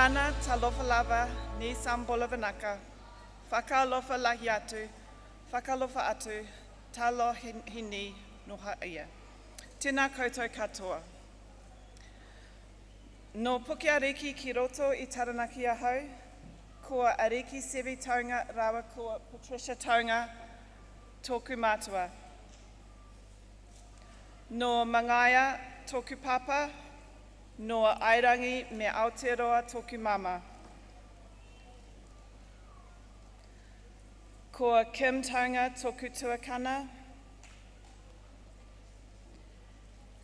ana talofa lava ni sambola vanaka, whakalofa lahi atu, whakalofa atu, talo hini noha ia. Tēnā koutou katoa. No puke ariki ki roto I Taranaki ahau, ko ariki sevi taunga rawa ko Patricia taunga tōku mātua. No mangaia tōku papa, no airangi me Aotearoa tōku mama. Ko Kim taunga tōku tuakana,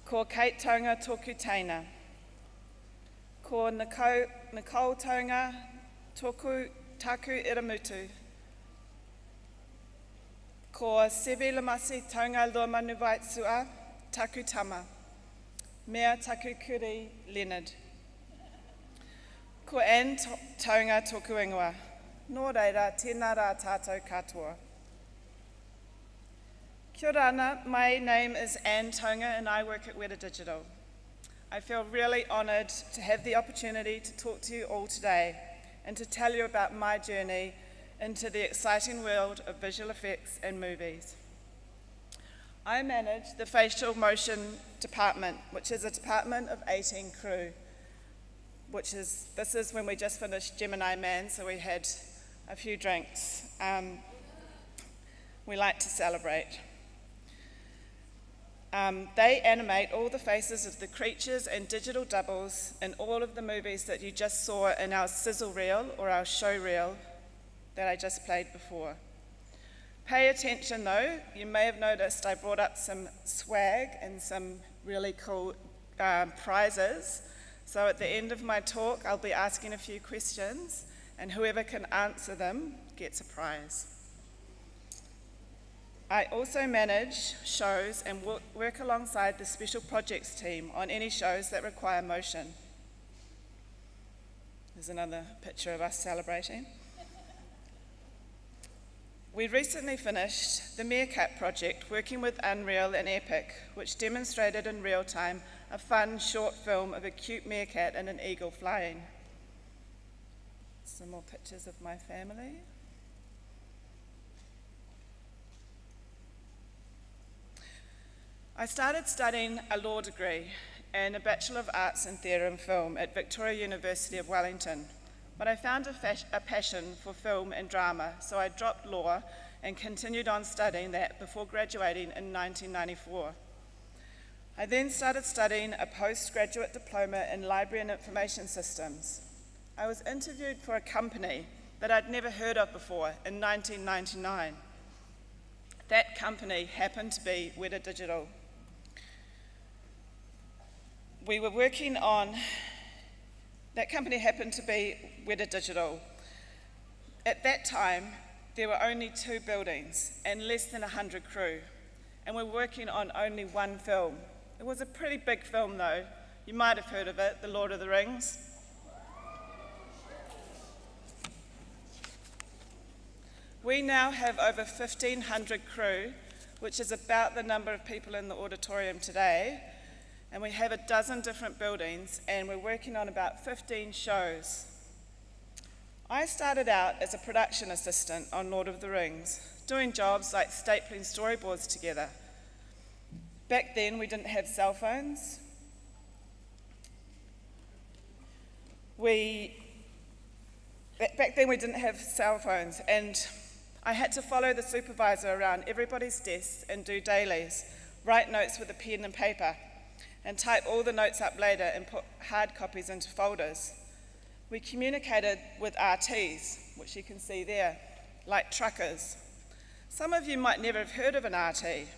ko Kate taunga tōku teina. Ko Nicole taunga tōku taku iramutu. Ko Sevi Lamasi taunga lua manu vaitsua taku tama. Mea taku kuri Leonard. Ko Anne taunga tōku ingoa. Nō reira, tēnā rā tātou katoa. Kia ora ana, my name is Anne Taunga and I work at Weta Digital. I feel really honoured to have the opportunity to talk to you all today and to tell you about my journey into the exciting world of visual effects and movies. I manage the facial motion department, which is a department of 18 crew, this is when we just finished Gemini Man, so we had a few drinks. We like to celebrate. They animate all the faces of the creatures and digital doubles in all of the movies that you just saw in our sizzle reel or our show reel that I just played before. Pay attention though, you may have noticed I brought up some swag and some really cool prizes. So at the end of my talk, I'll be asking a few questions and whoever can answer them gets a prize. I also manage shows and work alongside the special projects team on any shows that require motion. There's another picture of us celebrating. We recently finished the Meerkat Project working with Unreal and Epic, which demonstrated in real time a fun short film of a cute meerkat and an eagle flying. Some more pictures of my family. I started studying a law degree and a Bachelor of Arts in Theatre and Film at Victoria University of Wellington, but I found a passion for film and drama, so I dropped law and continued on studying that before graduating in 1994. I then started studying a postgraduate diploma in Library and Information Systems. I was interviewed for a company that I'd never heard of before in 1999. That company happened to be Weta Digital. We were working on, that company happened to be Weta Digital. At that time, there were only 2 buildings and less than 100 crew, and we're working on only one film. It was a pretty big film though. You might have heard of it, The Lord of the Rings. We now have over 1,500 crew, which is about the number of people in the auditorium today, and we have a dozen different buildings, and we're working on about 15 shows. I started out as a production assistant on Lord of the Rings, doing jobs like stapling storyboards together. Back then, we didn't have cell phones. Back then, we didn't have cell phones, and I had to follow the supervisor around everybody's desks and do dailies, write notes with a pen and paper, and type all the notes up later and put hard copies into folders. We communicated with RTs, which you can see there, like truckers. Some of you might never have heard of an RT,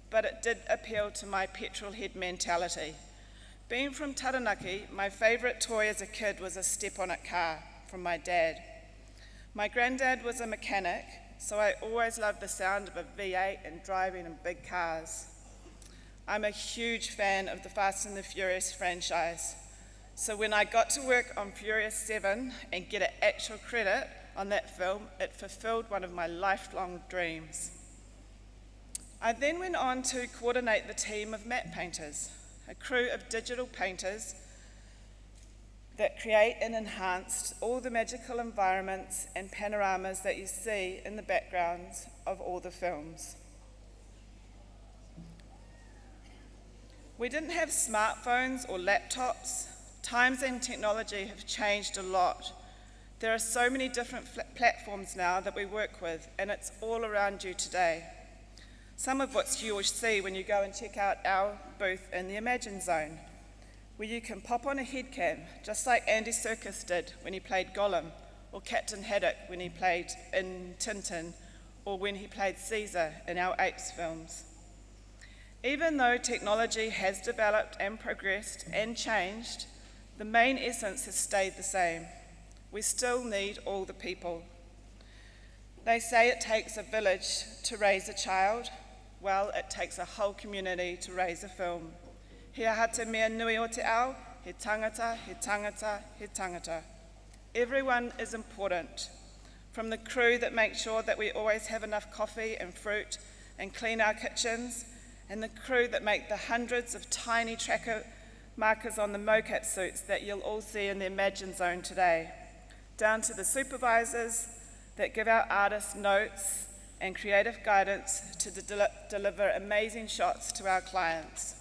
but it did appeal to my petrol head mentality. Being from Taranaki, my favourite toy as a kid was a step-on-it car from my dad. My granddad was a mechanic, so I always loved the sound of a V8 and driving in big cars. I'm a huge fan of the Fast and the Furious franchise, so when I got to work on Furious 7 and get an actual credit on that film, it fulfilled one of my lifelong dreams. I then went on to coordinate the team of matte painters, a crew of digital painters that create and enhance all the magical environments and panoramas that you see in the backgrounds of all the films. We didn't have smartphones or laptops. Times and technology have changed a lot. There are so many different platforms now that we work with, and it's all around you today. Some of which you will see when you go and check out our booth in the Imagine Zone, where you can pop on a headcam, just like Andy Serkis did when he played Gollum, or Captain Haddock when he played in Tintin, or when he played Caesar in our Apes films. Even though technology has developed and progressed and changed, the main essence has stayed the same. We still need all the people. They say it takes a village to raise a child. Well, it takes a whole community to raise a film. He aha te mea nui o te ao, he tangata, he tangata, he tangata. Everyone is important, from the crew that make sure that we always have enough coffee and fruit and clean our kitchens, and the crew that make the hundreds of tiny tracker markers on the Meerkat suits that you'll all see in the Imagine Zone today, down to the supervisors that give our artists notes and creative guidance to deliver amazing shots to our clients.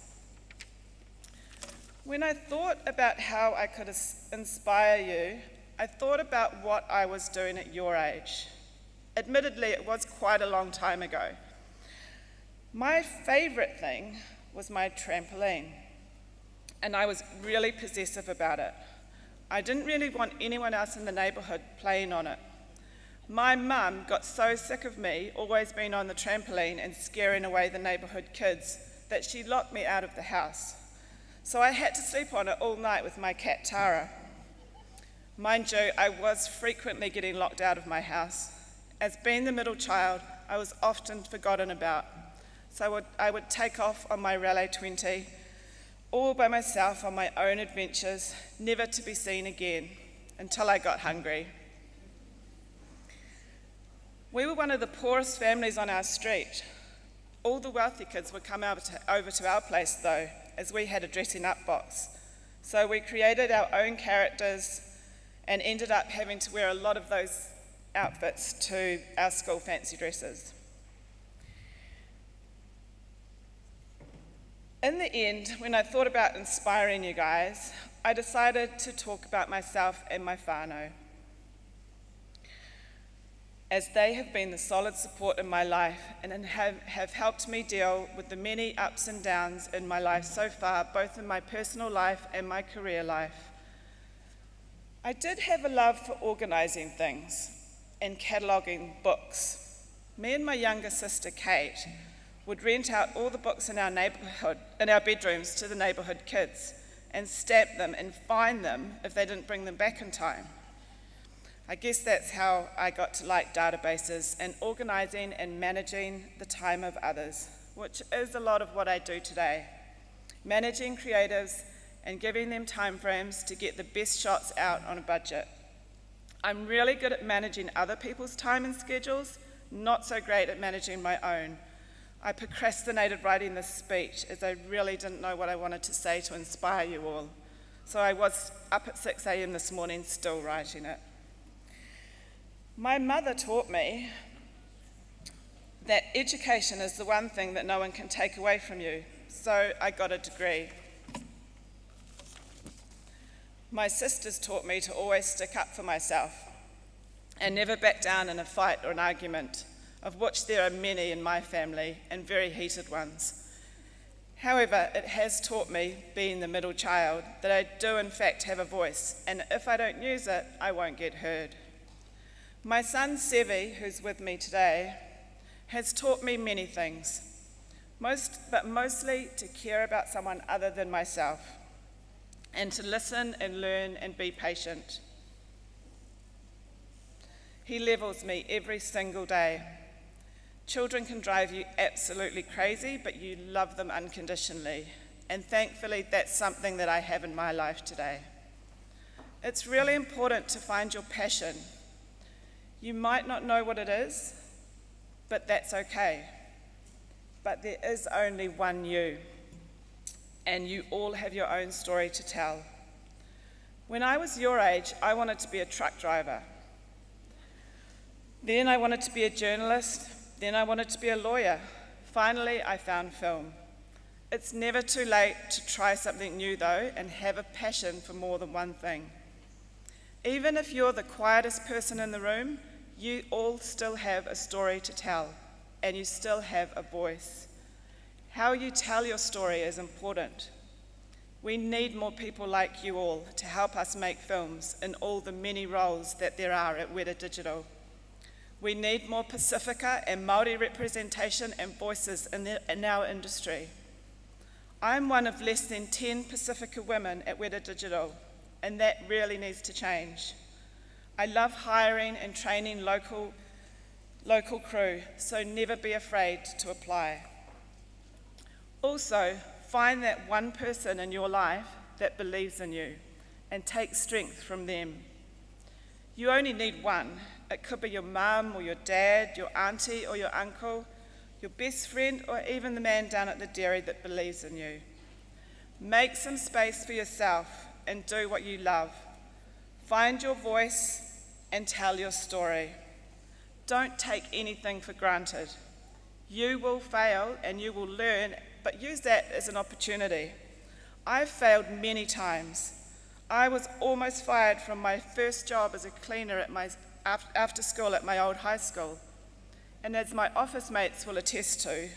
When I thought about how I could inspire you, I thought about what I was doing at your age. Admittedly, it was quite a long time ago. My favourite thing was my trampoline, and I was really possessive about it. I didn't really want anyone else in the neighbourhood playing on it. My mum got so sick of me always being on the trampoline and scaring away the neighbourhood kids that she locked me out of the house. So I had to sleep on it all night with my cat Tara. Mind you, I was frequently getting locked out of my house. As being the middle child, I was often forgotten about. So I would take off on my Raleigh 20, all by myself on my own adventures, never to be seen again, until I got hungry. We were one of the poorest families on our street. All the wealthy kids would come over to our place though, as we had a dressing up box. So we created our own characters and ended up having to wear a lot of those outfits to our school fancy dresses. In the end, when I thought about inspiring you guys, I decided to talk about myself and my whānau, as they have been the solid support in my life and have helped me deal with the many ups and downs in my life so far, both in my personal life and my career life. I did have a love for organising things and cataloguing books. Me and my younger sister, Kate, would rent out all the books in our neighbourhood, in our bedrooms, to the neighbourhood kids and stamp them and fine them if they didn't bring them back in time. I guess that's how I got to like databases and organising and managing the time of others, which is a lot of what I do today. Managing creatives and giving them time frames to get the best shots out on a budget. I'm really good at managing other people's time and schedules, not so great at managing my own. I procrastinated writing this speech as I really didn't know what I wanted to say to inspire you all. So I was up at 6 a.m. this morning still writing it. My mother taught me that education is the one thing that no one can take away from you, so I got a degree. My sisters taught me to always stick up for myself and never back down in a fight or an argument, of which there are many in my family and very heated ones. However, it has taught me, being the middle child, that I do in fact have a voice, and if I don't use it, I won't get heard. My son Sevi, who's with me today, has taught me many things, but mostly to care about someone other than myself, and to listen and learn and be patient. He levels me every single day. Children can drive you absolutely crazy, but you love them unconditionally, and thankfully that's something that I have in my life today. It's really important to find your passion. You might not know what it is, but that's okay. But there is only one you, and you all have your own story to tell. When I was your age, I wanted to be a truck driver. Then I wanted to be a journalist. Then I wanted to be a lawyer. Finally, I found film. It's never too late to try something new, though, and have a passion for more than one thing. Even if you're the quietest person in the room, you all still have a story to tell, and you still have a voice. How you tell your story is important. We need more people like you all to help us make films in all the many roles that there are at Weta Digital. We need more Pacifica and Māori representation and voices in our industry. I'm one of less than 10 Pacifica women at Weta Digital, and that really needs to change. I love hiring and training local crew, so never be afraid to apply. Also, find that one person in your life that believes in you and take strength from them. You only need one. It could be your mum or your dad, your auntie or your uncle, your best friend, or even the man down at the dairy that believes in you. Make some space for yourself and do what you love. Find your voice and tell your story. Don't take anything for granted. You will fail and you will learn, but use that as an opportunity. I've failed many times. I was almost fired from my first job as a cleaner after school at my old high school. And as my office mates will attest to,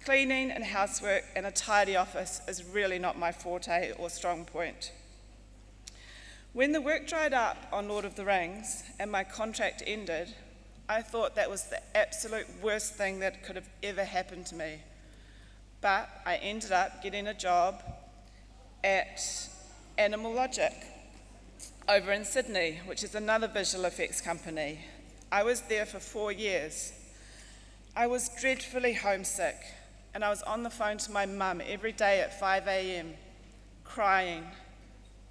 cleaning and housework and a tidy office is really not my forte or strong point. When the work dried up on Lord of the Rings and my contract ended, I thought that was the absolute worst thing that could have ever happened to me. But I ended up getting a job at Animal Logic over in Sydney, which is another visual effects company. I was there for 4 years. I was dreadfully homesick, and I was on the phone to my mum every day at 5 a.m, crying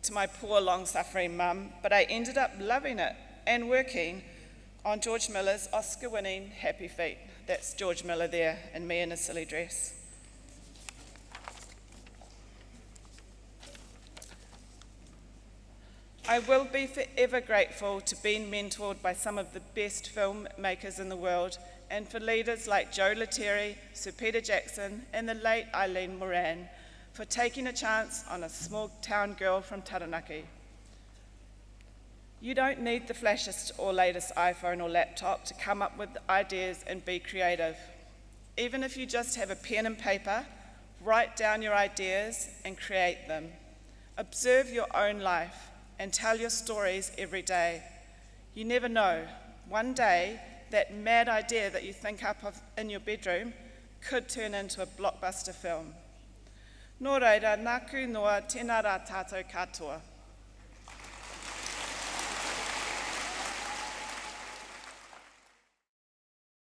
to my poor, long-suffering mum, but I ended up loving it and working on George Miller's Oscar-winning Happy Feet. That's George Miller there, and me in a silly dress. I will be forever grateful to being mentored by some of the best filmmakers in the world, and for leaders like Joe Lettieri, Sir Peter Jackson, and the late Eileen Moran for taking a chance on a small town girl from Taranaki. You don't need the flashiest or latest iPhone or laptop to come up with ideas and be creative. Even if you just have a pen and paper, write down your ideas and create them. Observe your own life and tell your stories every day. You never know, one day that mad idea that you think up of in your bedroom could turn into a blockbuster film. Nō reira, nāku noa tēnā rā tātou katoa.